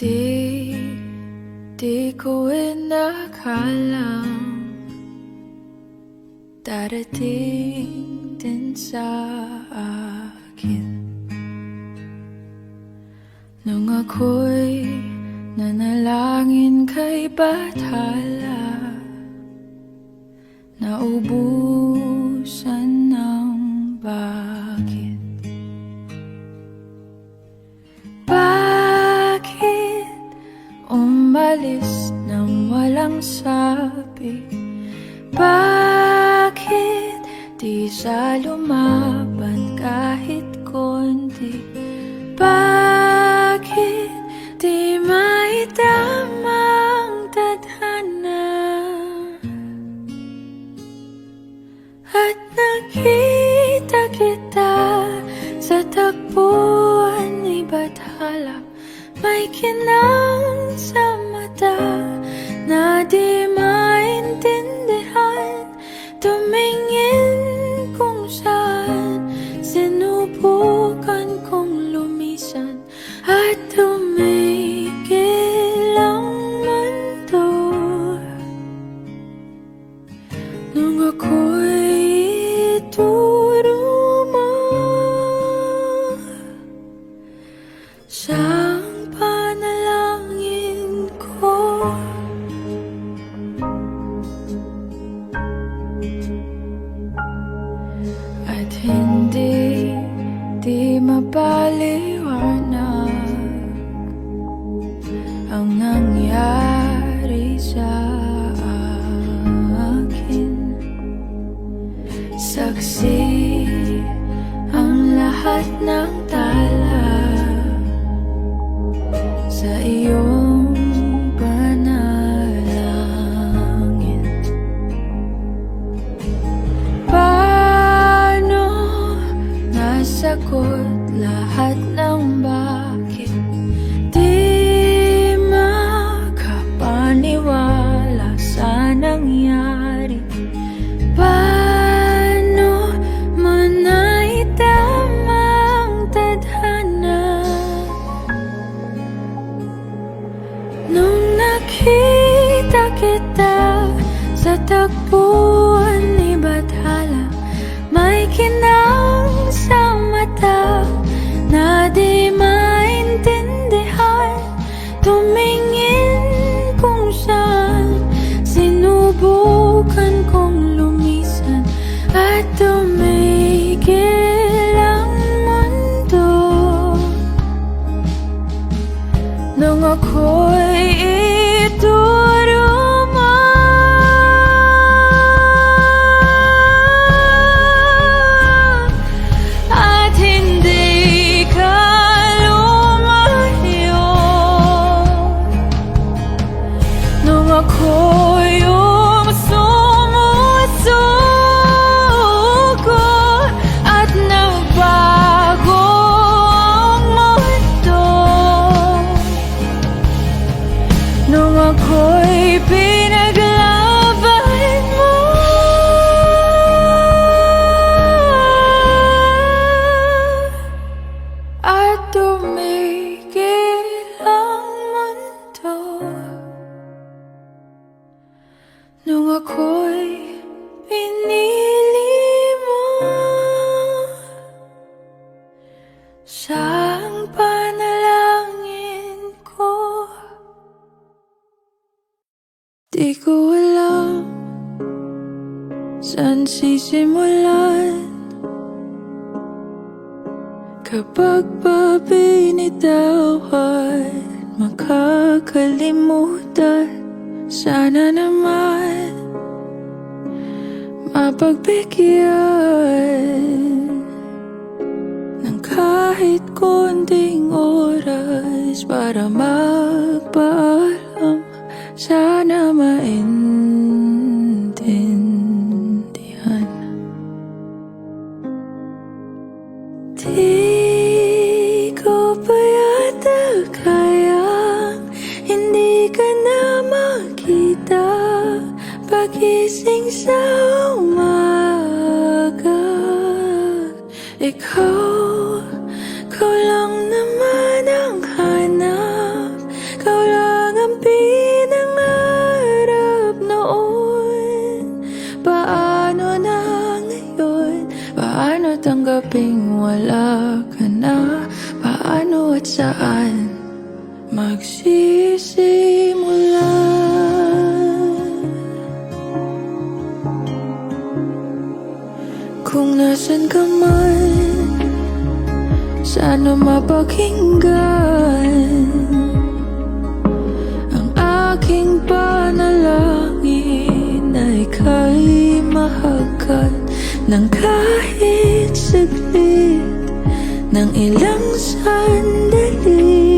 Di, di ko inakalang darating din sa akin nung ako'y nanalangin kay Bathala, naubusan ng bakit. Bakit umalis nang walang sabi? Bakit di sa lumaban kahit konti? Bakit di maitamang tadhana? At nakita kita sa takbuhan ni Bathala, may kinang sa mata na di maintindihan. Tumingin kung saan, sinubukan kong lumisan at tumigil ang mundo nung ako'y ituro mo siyang panalangin ko. At hindi di mapaliwanag ang nangyari sa akin. Saksi ang lahat ng tala sa iyong panalangin. Paano nasagot lahat ng bakit? Di makapaniwala sa nangyari. Paano mo naitamang tadhana nung nakita kita sa takbuhan ni Bathala? May kinang sa mata na di maintindihan. Tumingin kung saan, sinubukan kong lumisan at tumigil ang mundo nung ako'y ituro mo at hindi ka lumayo nung ako'y sumusuko at nagbago ang mundo nung ako'y pinaglaban mo. At tumigil ang mundo nung ako'y pinili mo siyang panalangin ko. Di ko alam saan sisimulan kapag ba binitawan, makakalimutan. Sana naman mapagbigyan ng kahit konting oras para magpaalam. Sana maintindihan. Di ko pa yata kayang hindi ka na makita pagising sa umaga. Ikaw lang naman ang hanap magsisimula. Kung nasan ka man, sana mapakinggan ang aking panalangin na ika'y mahagkan ng kahit saglit, ng ilang sandali.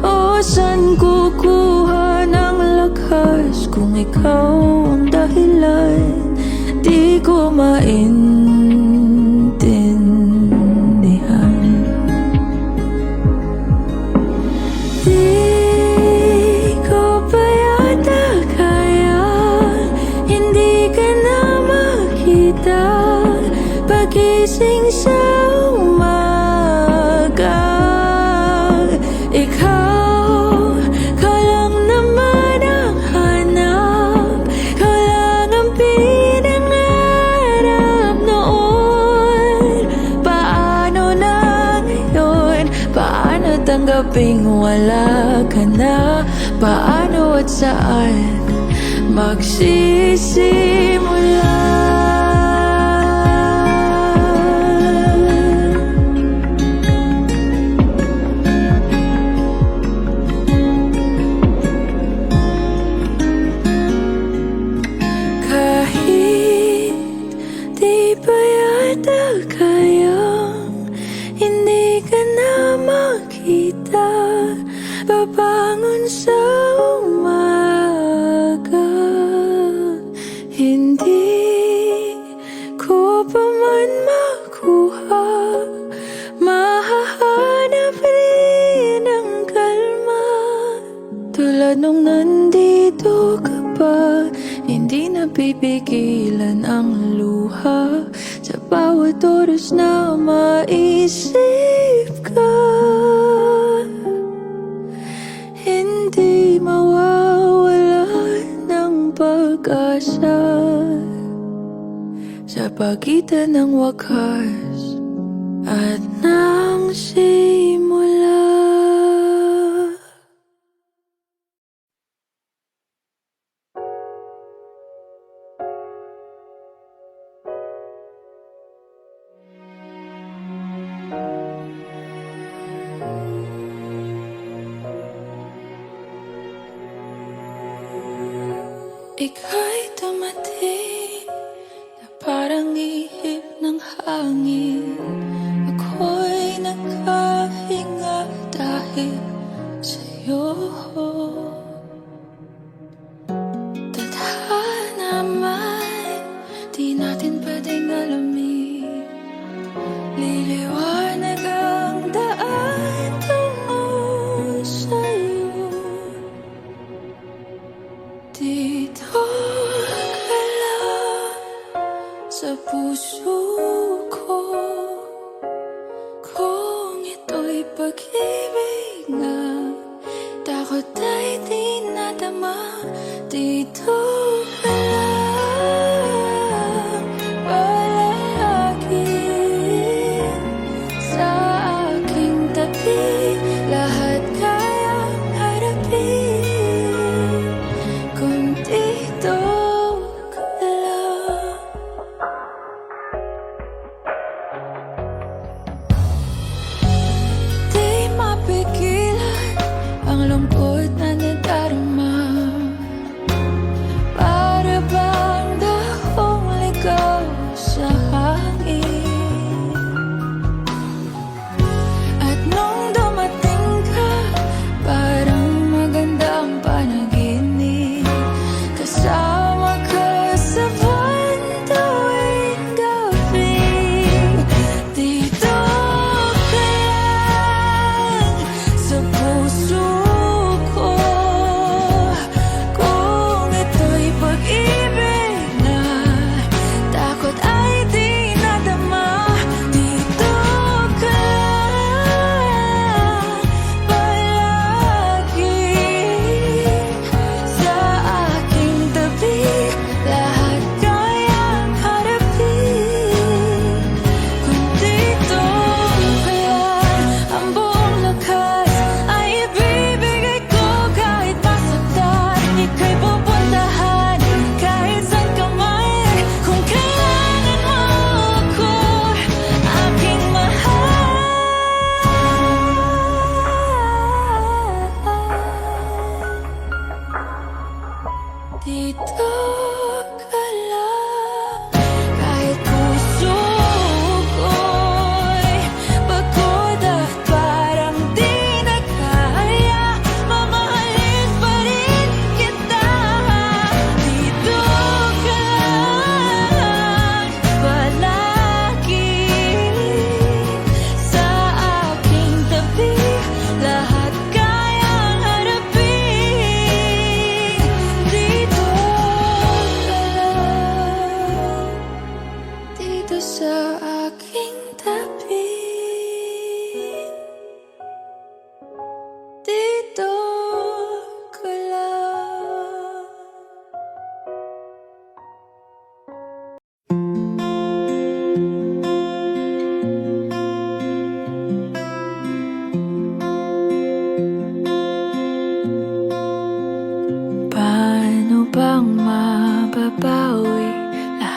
O saan kukuha ng lakas kung ikaw ang dahilan? Di ko maintindihan. Di ko pa yata kaya, hindi ka na makita pagising sa umaga. Ikaw, ka lang naman ang hanap, ka lang ang pinangarap noon. Paano na ngayon? Paano tanggaping wala ka na? Paano at saan magsisimula? Di pa yata kayang hindi ka na makita babangon sa umaga. Hindi ko pa man makuha, mahahanap rin ang kalma. Tulad nung nandito ka pa, hindi napipigilan ang luha sa bawat oras na maisip ka. Hindi mawawala ng pag-asa sa pagitan ng wakas at ng simula. Ika'y dumating na parang ihip ng hangin. Ako'y nakahinga dahil sa'yo. Tadhana man, di natin pwedeng alamin. Liliwanag ang daan tungo sa'yo. Dito ka lang sa puso ko, kung ito'y pag-ibig nga, takot ay di nadama. Dito ka lang palagi sa aking tabi, lahat kayang harapin kung dito ka lang. Di mapigilan ang lungkot na nadarama, para bang dahong ligaw sa hangin. At nung dumating ka, parang magandang panaginip. Kasama ka sa buwan tuwing gabi. Dito ka lang sa puso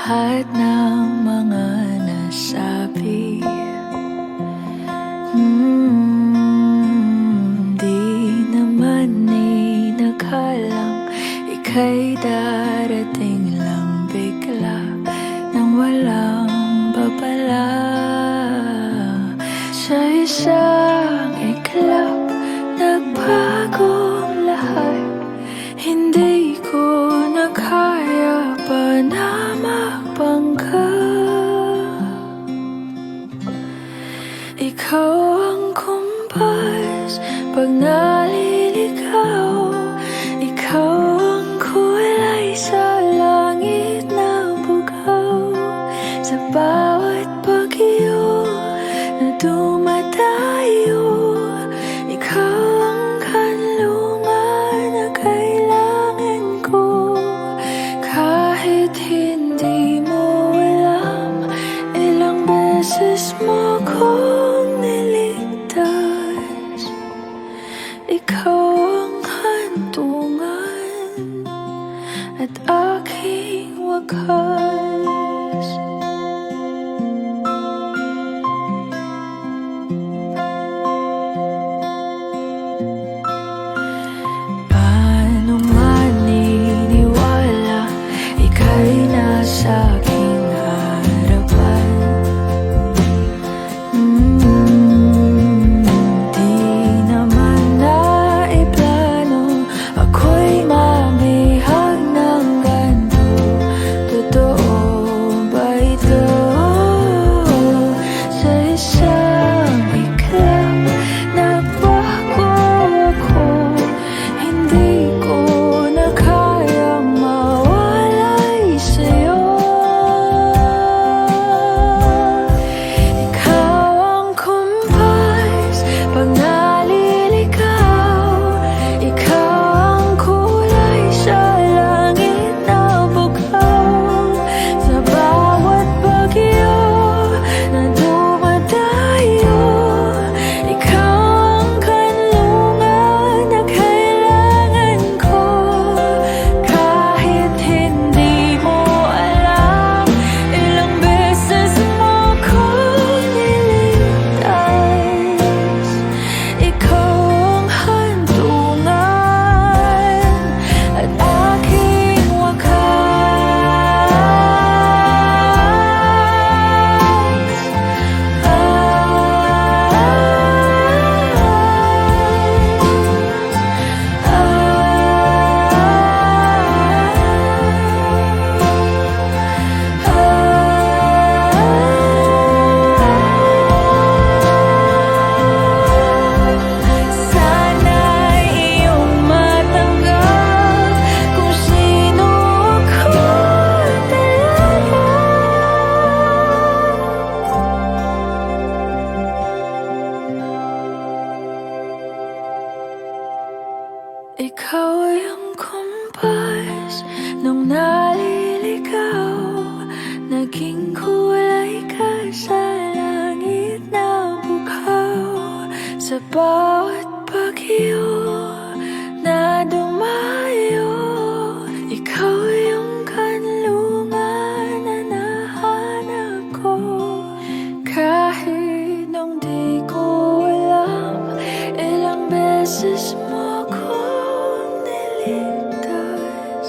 lahat ng mga nasabi. Di naman inakalang ika'y darating lang bigla nang walang babala. Sa isang iglap, nagbago ang lahat. Hindi ko na kaya pa na magbangga. Ikaw ang kumpas pag naliligaw. Ikaw ang kulay sa langit na bugaw. Sa bawat bagyo na dumadayo, ikaw ang kanlungan na kailangan ko. Kahit hindi mo alam, ilang beses mo kong niligtas. Ikaw ang hantungan at aking wakas. Paano maniniwala ika'y nasa aking harapan? Di naman naiplano ako'y mabihag ng ganito. Totoo ba ito? Sa isang iglap, nagbago ako. Hindi ko na kayang mawalay sa'yo. Ikaw ang kumpas pag naliligaw. Ikaw ang kulay sa langit na bugaw. Sa bawat bagyo na dumadayo, ikaw ang kanlungan na kailangan ko. Kahit hindi mo alam, ilang beses mo kong niligtas. Ikaw ang hantungan at aking sana'y iyong matanggap kung sino ako talaga. Ikaw ang kumpas nung naliligaw. Naging kulay ka sa langit na bugaw. Sa bawat bagyo na dumayo, ikaw yung kanlungan na nahanap ko. Kahit nung di ko alam, ilang beses mo kong niligtas.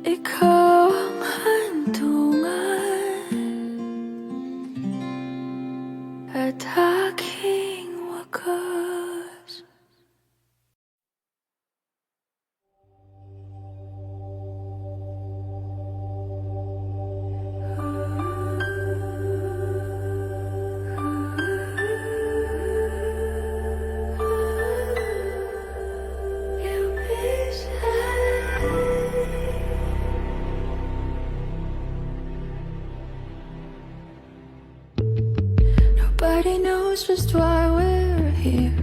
Ikaw ang hantungan at aking wakas. You'll be sad. Nobody knows just why we're here.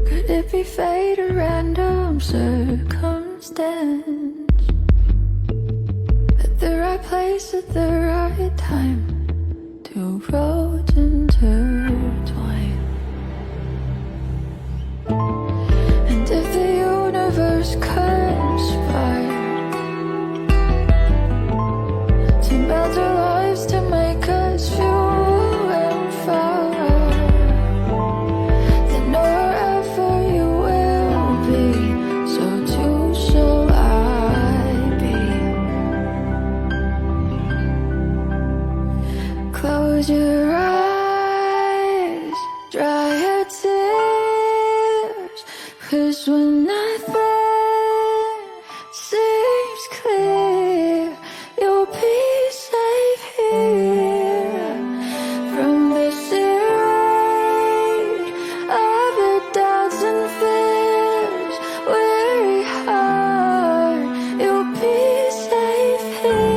Could it be fate or random circumstance? At the right place at the right time, two roads intertwine. And if the Close your eyes, dry your tears, 'cause when nothing seems clear, you'll be safe here. From the rage of your doubts and fears, weary heart, you'll be safe here.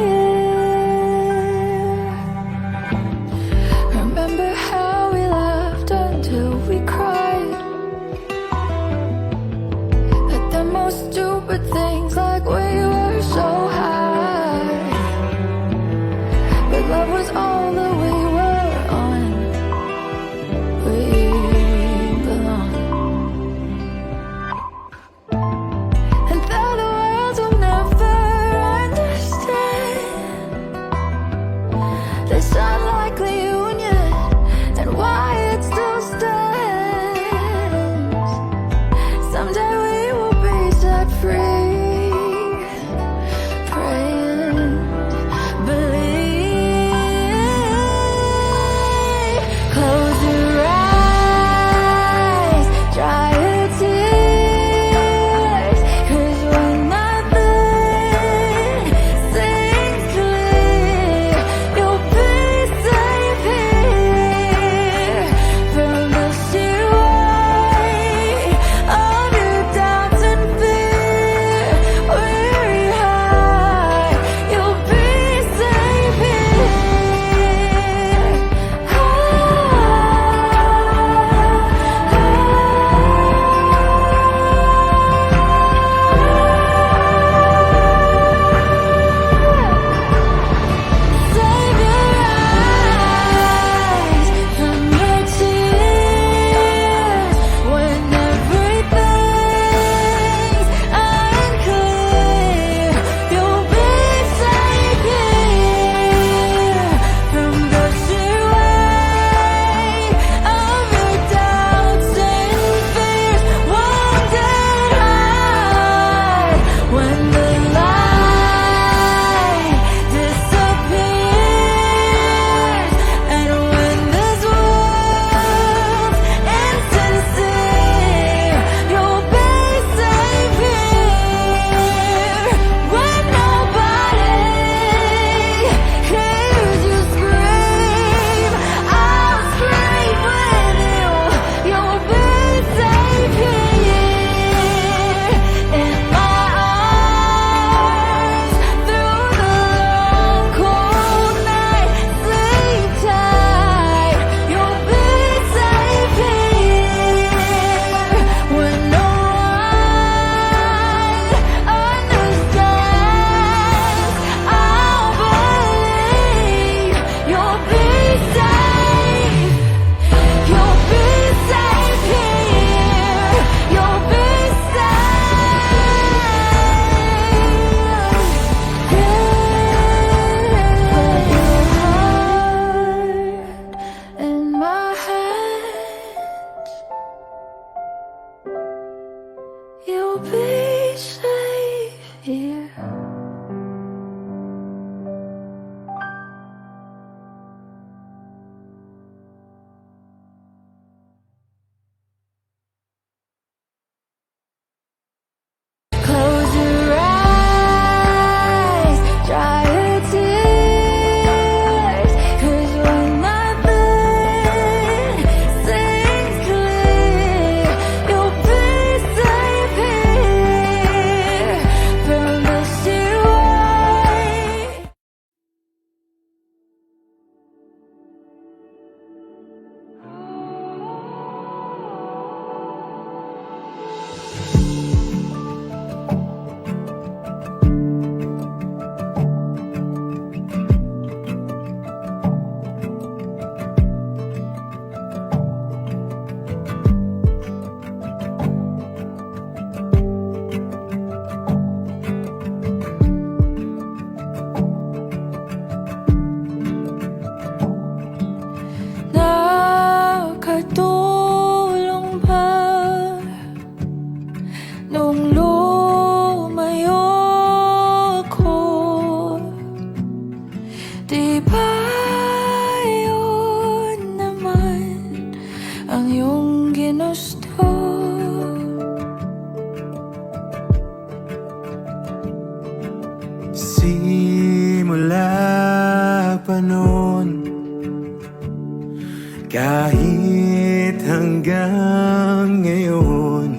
Kahit hanggang ngayon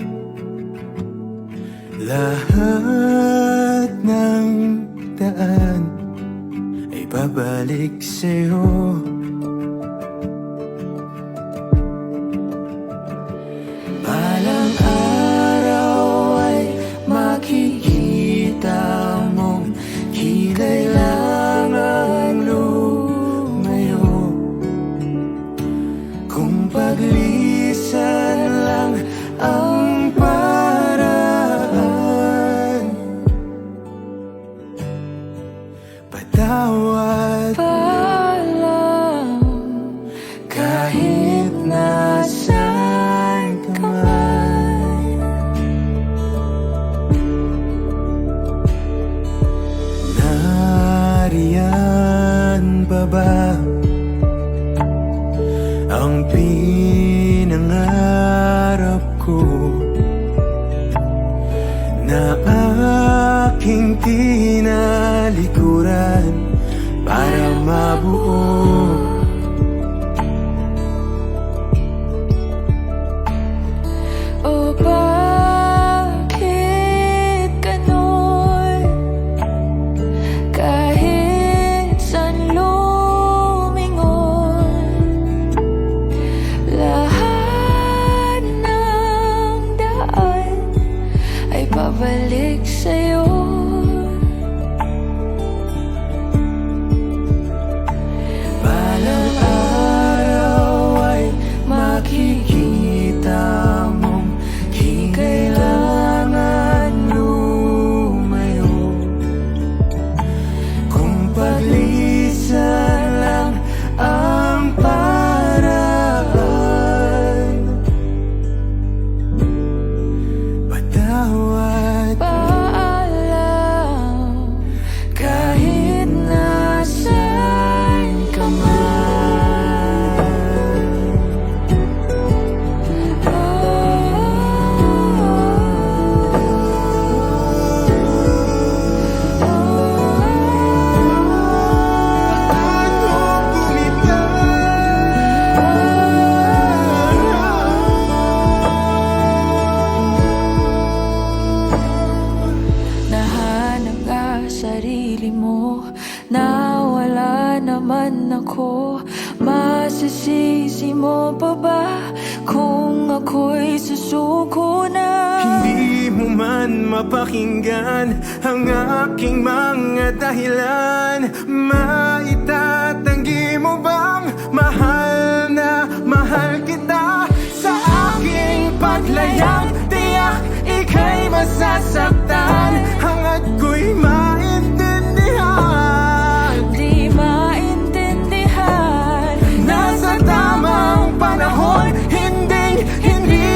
lahat ng daan ay babalik sa'yo. Balang araw ay makikita mong di kailangang lumayo. Kung paglisan lang ang paraan, patawad Paalam, kahit nasaan ka man. Nariyan pa ba ang pinangarap ko na aking tinalikuran para mabuo? o bakit ganon? Kahit saan lumingon, lahat ng daan ay babalik sa'yo. Balang araw ay makikita mong di kailangan lumayo. Kung paglisan lang ang paraan, patawad Paalam, kahit nasaan ka man. Nahanap nga sarili mo, nawala naman ako. Masisisi mo pa ba kung ako'y susuko na? Hindi mo man mapakinggan ang aking mga dahilan. Maitatanggi mo bang mahal na mahal kita? Sa aking paglayang tiyak ika'y masasaktan hanggat ko'y maintindihan. Di maintindihan, Nasa tamang panahon, hindi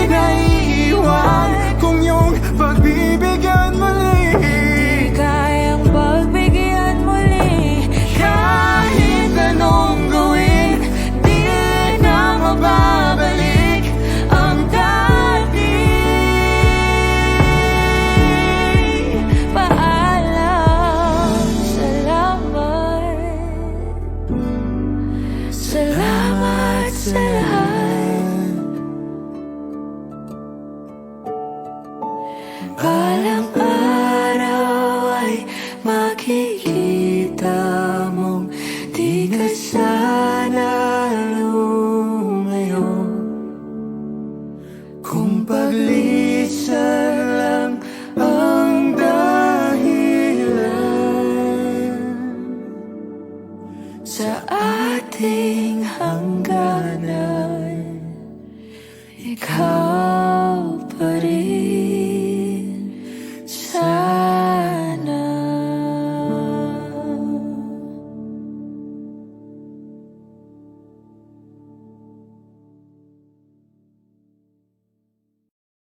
naiiwan. Kung yung pagbibigyan muli, di kayang pagbigyan muli. kahit anong gawin, di na mababalik ang dati. Paalam, salamat. Salamat sa lahat. Balang araw ay makikita mong di ka sana lumayo. Kung paglisan lang ang dahilan Sa ating hangganan, ikaw